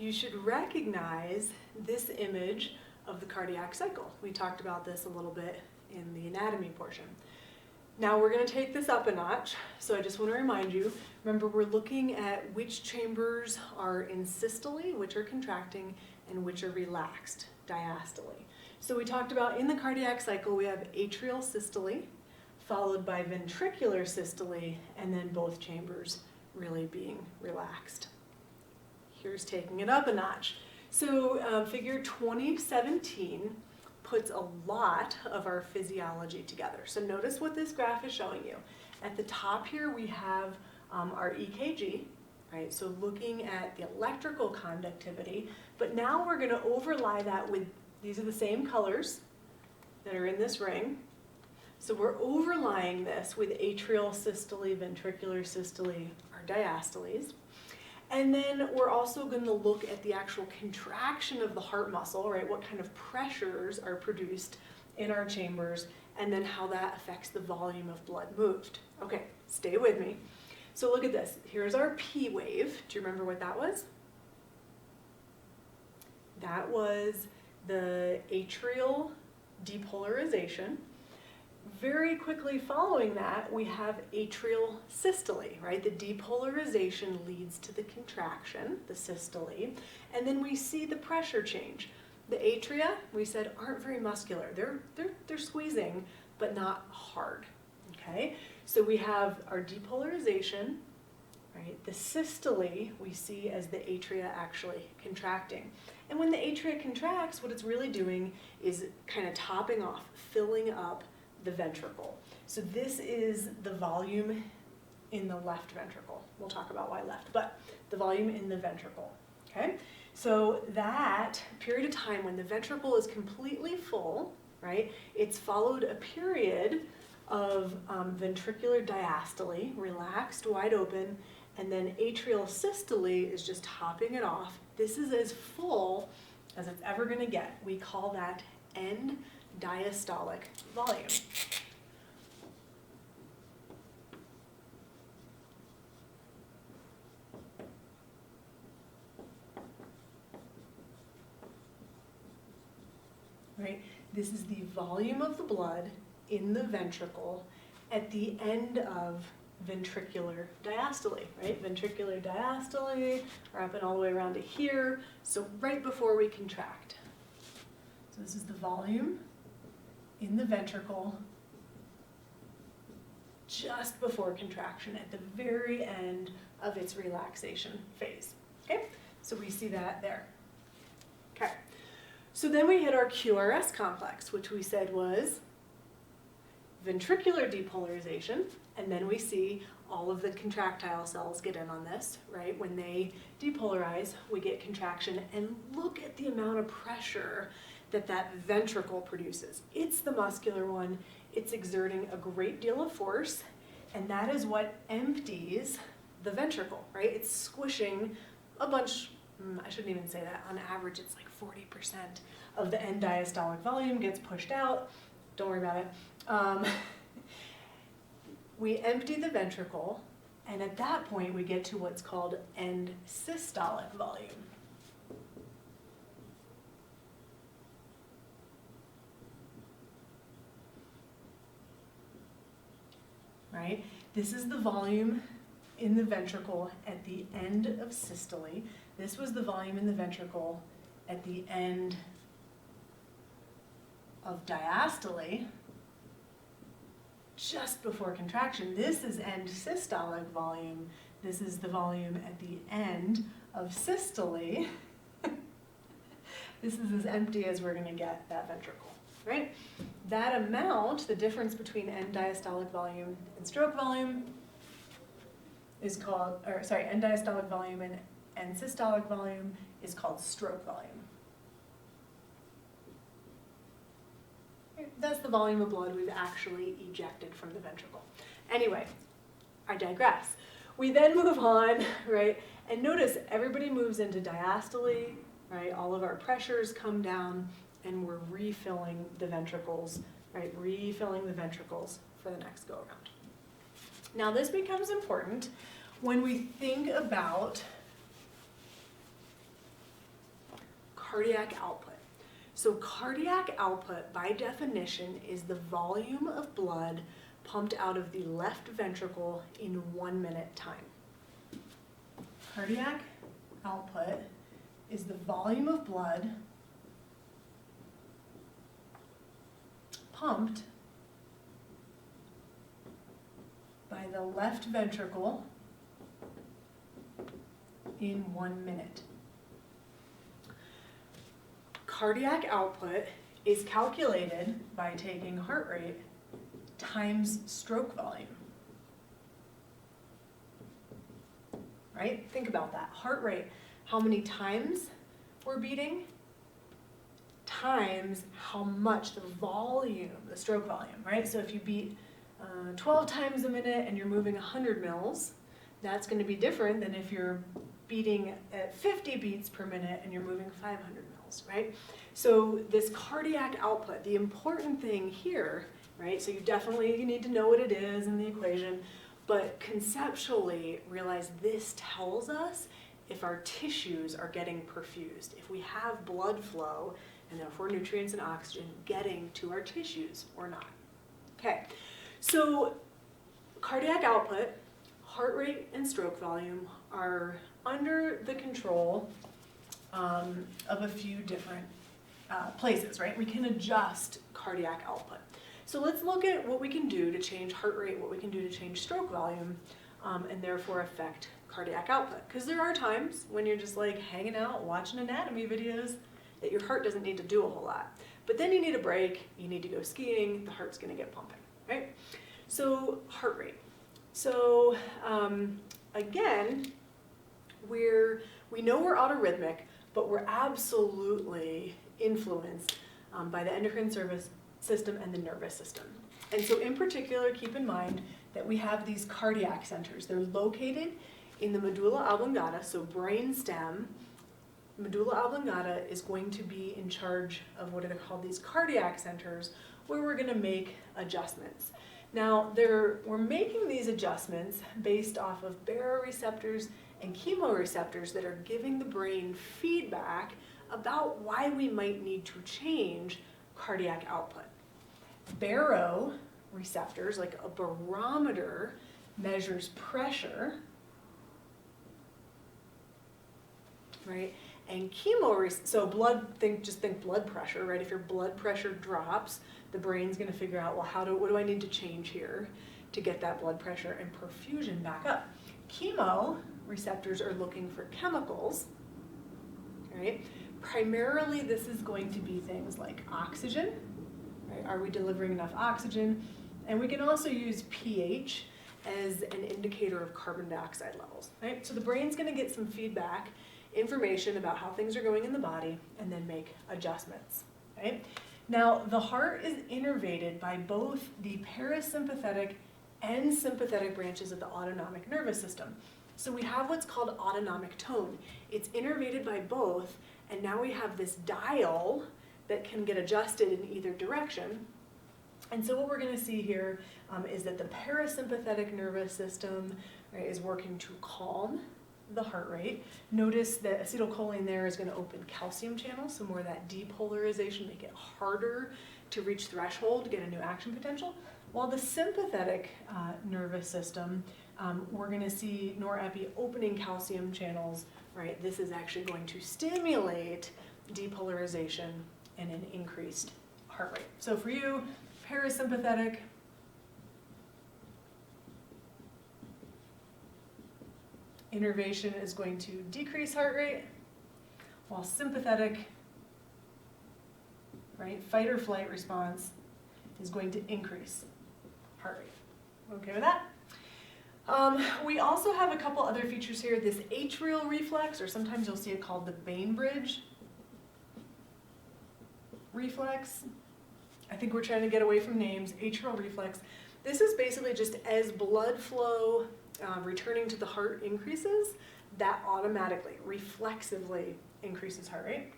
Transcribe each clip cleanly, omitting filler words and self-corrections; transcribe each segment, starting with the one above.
you should recognize this image of the cardiac cycle. We talked about this a little bit in the anatomy portion. Now we're going to take this up a notch, so I just want to remind you, remember we're looking at which chambers are in systole, which are contracting, and which are relaxed, diastole. So we talked about in the cardiac cycle we have atrial systole, followed by ventricular systole, and then both chambers really being relaxed. Here's taking it up a notch. So figure 2017 puts a lot of our physiology together. So notice what this graph is showing you. At the top here we have our EKG, right? So looking at the electrical conductivity, but now we're going to overlay that with, these are the same colors that are in this ring. So we're overlaying this with atrial systole, ventricular systole, or diastoles. And then we're also going to look at the actual contraction of the heart muscle, right? What kind of pressures are produced in our chambers, and then how that affects the volume of blood moved. Okay, stay with me. So look at this. Here's our P wave. Do you remember what that was? That was the atrial depolarization. Very quickly following that, we have atrial systole, right? The depolarization leads to the contraction, the systole, and then we see the pressure change. The atria, we said, aren't very muscular. They're squeezing, but not hard, okay? So we have our depolarization, right? The systole we see as the atria actually contracting. And when the atria contracts, what it's really doing is kind of topping off, filling up the ventricle. So this is the volume in the left ventricle. We'll talk about why left, but the volume in the ventricle, okay? So that period of time when the ventricle is completely full, right, it's followed a period of ventricular diastole, relaxed, wide open, and then atrial systole is just topping it off. This is as full as it's ever going to get. We call that end diastolic volume. Right? This is the volume of the blood in the ventricle at the end of ventricular diastole, right? Ventricular diastole, wrapping all the way around to here, so right before we contract. So this is the volume in the ventricle just before contraction at the very end of its relaxation phase. Okay, so we see that there. Okay, so then we hit our QRS complex, which we said was ventricular depolarization, and then we see all of the contractile cells get in on this, right? When they depolarize, we get contraction, and look at the amount of pressure that ventricle produces. It's the muscular one. It's exerting a great deal of force, and that is what empties the ventricle, right? It's squishing a bunch, I shouldn't even say that. On average, it's like 40% of the end diastolic volume gets pushed out. Don't worry about it. We empty the ventricle, and at that point, we get to what's called end systolic volume. Right? This is the volume in the ventricle at the end of systole. This was the volume in the ventricle at the end of diastole, just before contraction. This is end systolic volume. This is the volume at the end of systole. This is as empty as we're going to get that ventricle. Right? That amount, the difference between end diastolic volume and stroke volume is called, end diastolic volume and end systolic volume is called stroke volume. That's the volume of blood we've actually ejected from the ventricle. Anyway, I digress. We then move on, right? And notice everybody moves into diastole, right? All of our pressures come down, and we're refilling the ventricles, right? Refilling the ventricles for the next go around. Now this becomes important when we think about cardiac output. So cardiac output, by definition, is the volume of blood pumped out of the left ventricle in 1 minute time. Cardiac output is the volume of blood pumped by the left ventricle in 1 minute. Cardiac output is calculated by taking heart rate times stroke volume. Right? Think about that. Heart rate, how many times we're beating, times how much the volume, the stroke volume, right? So if you beat 12 times a minute and you're moving 100 mils, that's going to be different than if you're beating at 50 beats per minute and you're moving 500 mils, right? So this cardiac output, the important thing here, right? So you need to know what it is in the equation, but conceptually realize this tells us if our tissues are getting perfused, if we have blood flow, and therefore nutrients and oxygen getting to our tissues or not. Okay, so cardiac output, heart rate, and stroke volume are under the control of a few different places, right? We can adjust cardiac output. So let's look at what we can do to change heart rate, what we can do to change stroke volume, and therefore affect cardiac output. Because there are times when you're just like hanging out, watching anatomy videos, that your heart doesn't need to do a whole lot. But then you need a break, you need to go skiing, the heart's gonna get pumping, right? So heart rate. So again, we know we're autorhythmic, but we're absolutely influenced by the endocrine system and the nervous system. And so in particular, keep in mind that we have these cardiac centers. They're located in the medulla oblongata, so brain stem. Medulla oblongata is going to be in charge of what are called these cardiac centers, where we're going to make adjustments. Now, we're making these adjustments based off of baroreceptors and chemoreceptors that are giving the brain feedback about why we might need to change cardiac output. Baroreceptors, like a barometer, measures pressure, right? And so just think blood pressure, right? If your blood pressure drops, the brain's going to figure out, well, what do I need to change here to get that blood pressure and perfusion back up? Chemoreceptors are looking for chemicals, right? Primarily, this is going to be things like oxygen, right? Are we delivering enough oxygen? And we can also use pH as an indicator of carbon dioxide levels, right? So the brain's going to get some feedback, information about how things are going in the body, and then make adjustments, right? Now, the heart is innervated by both the parasympathetic and sympathetic branches of the autonomic nervous system. So we have what's called autonomic tone. It's innervated by both, and now we have this dial that can get adjusted in either direction. And so what we're going to see here is that the parasympathetic nervous system, right, is working to calm the heart rate. Notice that acetylcholine there is going to open calcium channels, so more of that depolarization, make it harder to reach threshold to get a new action potential. While the sympathetic nervous system, we're going to see norepi opening calcium channels, right? This is actually going to stimulate depolarization and an increased heart rate. So for you, parasympathetic, innervation is going to decrease heart rate, while sympathetic, right, fight or flight response is going to increase heart rate. Okay with that? We also have a couple other features here. This atrial reflex, or sometimes you'll see it called the Bainbridge reflex. I think we're trying to get away from names. Atrial reflex. This is basically just as blood flow returning to the heart increases, that automatically, reflexively increases heart rate.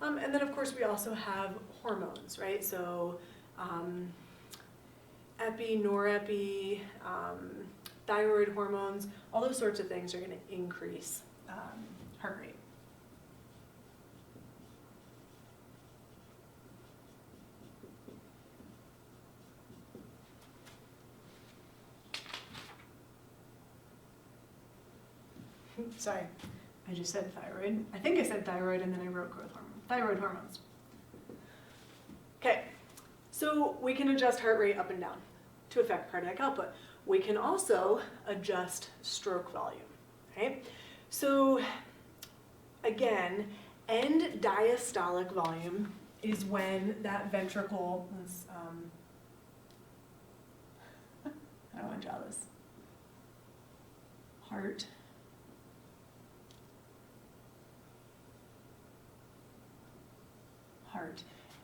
And then of course we also have hormones, right? So epi, norepi, thyroid hormones, all those sorts of things are going to increase heart rate. Sorry, I just said thyroid. I think I said thyroid and then I wrote growth hormone. Thyroid hormones. Okay, so we can adjust heart rate up and down to affect cardiac output. We can also adjust stroke volume, right? So again, end diastolic volume is when that ventricle is, I don't want to draw this. Heart.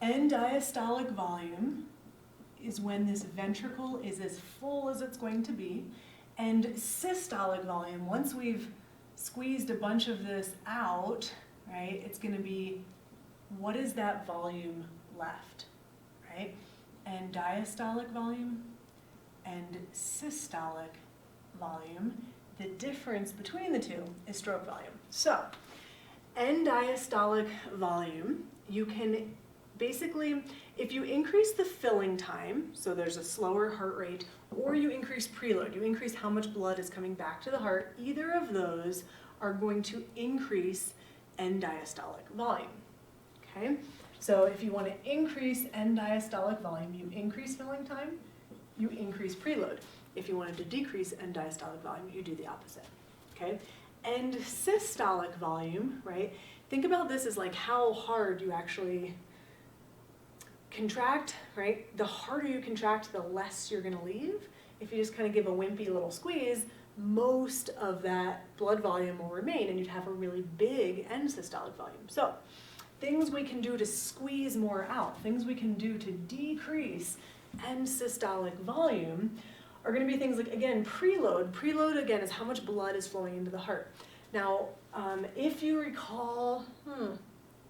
End diastolic volume is when this ventricle is as full as it's going to be. And systolic volume, once we've squeezed a bunch of this out, right, it's going to be what is that volume left, right? And diastolic volume and systolic volume, the difference between the two is stroke volume. So, end diastolic volume, you can basically, if you increase the filling time, so there's a slower heart rate, or you increase preload, you increase how much blood is coming back to the heart, either of those are going to increase end diastolic volume, okay? So if you want to increase end diastolic volume, you increase filling time, you increase preload. If you wanted to decrease end diastolic volume, you do the opposite, okay? And systolic volume, right? Think about this as like how hard you actually contract, right? The harder you contract, the less you're going to leave. If you just kind of give a wimpy little squeeze, most of that blood volume will remain and you'd have a really big end systolic volume. So things we can do to squeeze more out, things we can do to decrease end systolic volume are going to be things like, again, preload. Preload, again, is how much blood is flowing into the heart. Now, if you recall,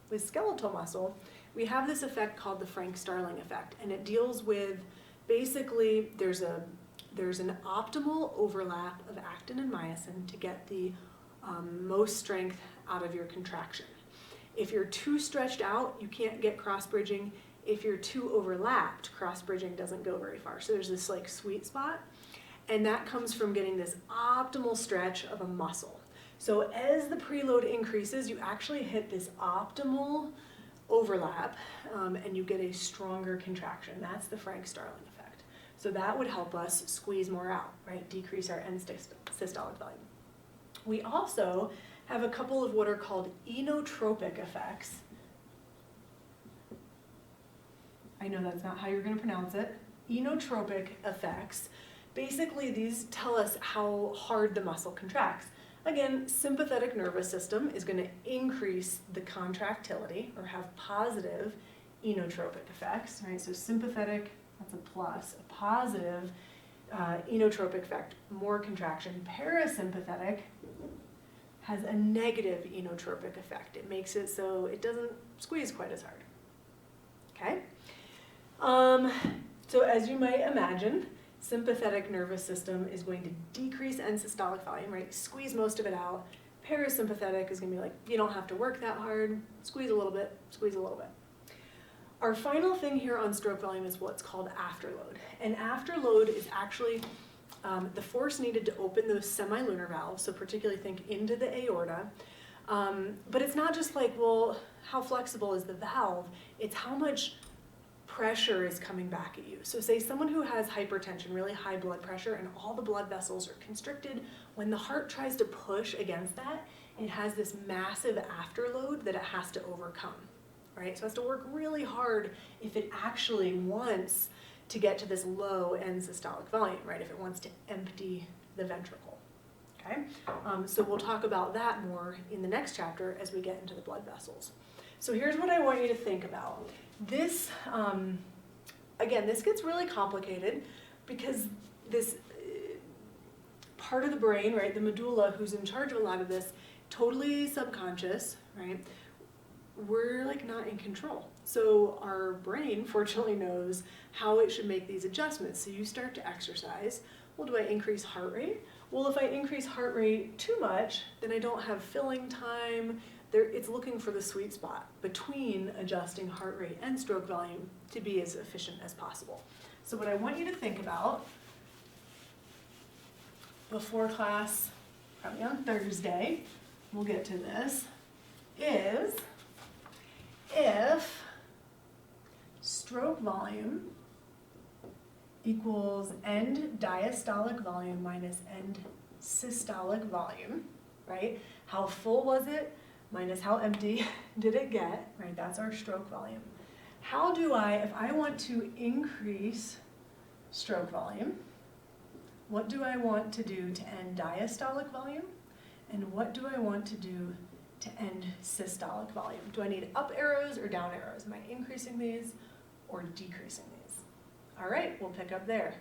with skeletal muscle, we have this effect called the Frank-Starling effect, and it deals with basically there's an optimal overlap of actin and myosin to get the most strength out of your contraction. If you're too stretched out, you can't get cross-bridging. If you're too overlapped, cross-bridging doesn't go very far. So there's this like sweet spot, and that comes from getting this optimal stretch of a muscle. So as the preload increases, you actually hit this optimal overlap, and you get a stronger contraction. That's the Frank-Starling effect. So that would help us squeeze more out, right? Decrease our end systolic volume. We also have a couple of what are called inotropic effects. I know that's not how you're going to pronounce it. Inotropic effects. Basically, these tell us how hard the muscle contracts. Again, sympathetic nervous system is going to increase the contractility or have positive inotropic effects, right? So sympathetic, that's a plus. A positive inotropic effect, more contraction. Parasympathetic has a negative inotropic effect. It makes it so it doesn't squeeze quite as hard, okay? So as you might imagine, sympathetic nervous system is going to decrease end systolic volume, right? Squeeze most of it out. Parasympathetic is going to be like, you don't have to work that hard. Squeeze a little bit, squeeze a little bit. Our final thing here on stroke volume is what's called afterload. And afterload is actually the force needed to open those semilunar valves, so particularly think into the aorta. But it's not just like, well, how flexible is the valve? It's how much pressure is coming back at you. So say someone who has hypertension, really high blood pressure, and all the blood vessels are constricted, when the heart tries to push against that, it has this massive afterload that it has to overcome, right? So it has to work really hard if it actually wants to get to this low end systolic volume, right? If it wants to empty the ventricle, okay? So we'll talk about that more in the next chapter as we get into the blood vessels. So here's what I want you to think about. This, again, this gets really complicated because this part of the brain, right, the medulla, who's in charge of a lot of this, totally subconscious, right, we're like not in control. So our brain fortunately knows how it should make these adjustments. So you start to exercise. Well, do I increase heart rate? Well, if I increase heart rate too much, then I don't have filling time. It's looking for the sweet spot between adjusting heart rate and stroke volume to be as efficient as possible. So what I want you to think about before class, probably on Thursday, we'll get to this, is if stroke volume equals end diastolic volume minus end systolic volume, right? How full was it minus how empty did it get, right? That's our stroke volume. How do I, if I want to increase stroke volume, what do I want to do to end diastolic volume? And what do I want to do to end systolic volume? Do I need up arrows or down arrows? Am I increasing these or decreasing these? All right, we'll pick up there.